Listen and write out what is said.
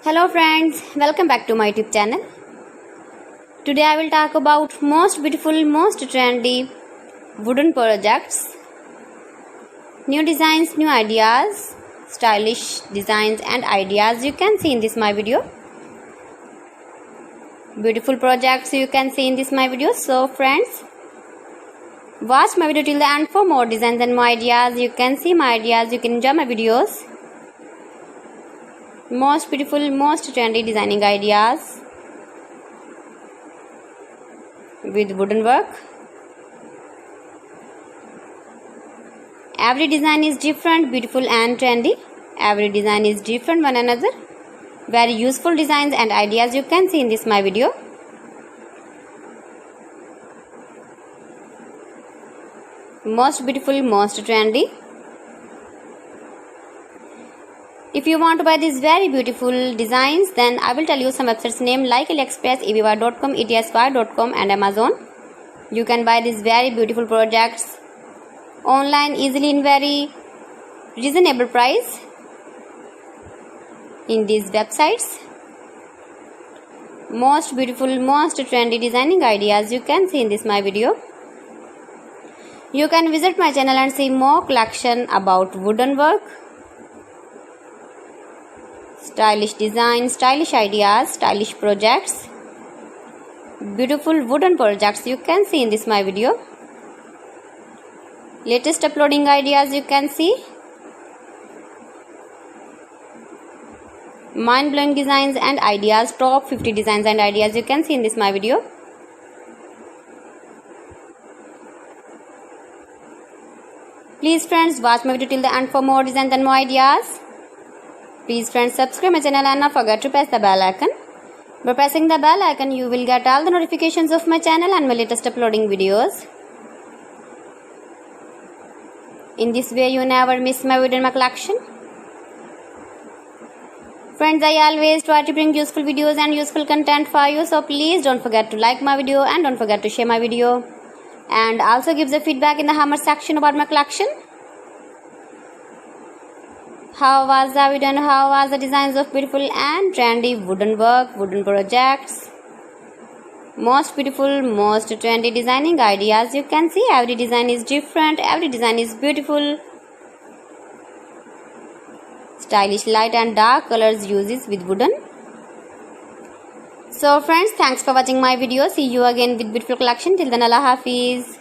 Hello friends, welcome back to my YouTube channel. Today I will talk about most beautiful, most trendy wooden projects, new designs, new ideas, stylish designs and ideas you can see in this my video. Beautiful projects you can see in this my video. So friends, watch my video till the end for more designs and more ideas. You can see my ideas, you can enjoy my videos. Most beautiful, most trendy designing ideas with wooden work. Every design is different, beautiful and trendy. Every design is different one another. Very useful designs and ideas you can see in this my video. Most beautiful, most trendy. If you want to buy these very beautiful designs, then I will tell you some websites name like AliExpress, eBay.com, etsy.com and Amazon. You can buy these very beautiful projects online easily in very reasonable price in these websites. Most beautiful, most trendy designing ideas you can see in this my video. You can visit my channel and see more collection about wooden work, stylish design, stylish ideas, stylish projects, beautiful wooden projects you can see in this my video. Latest uploading ideas you can see. Mind-blowing designs and ideas, top 50 designs and ideas you can see in this my video. Please friends, watch my video till the end for more designs and more ideas. Please friends, subscribe my channel and not forget to press the bell icon. By pressing the bell icon, you will get all the notifications of my channel and my latest uploading videos. In this way, you never miss my video in my collection. Friends, I always try to bring useful videos and useful content for you. So please don't forget to like my video and don't forget to share my video. And also give the feedback in the comment section about my collection. How was the video and how was the designs of beautiful and trendy wooden work, wooden projects. Most beautiful, most trendy designing ideas you can see. Every design is different, every design is beautiful. Stylish light and dark colors uses with wooden. So friends, thanks for watching my video. See you again with beautiful collection. Till then, Allah Hafiz.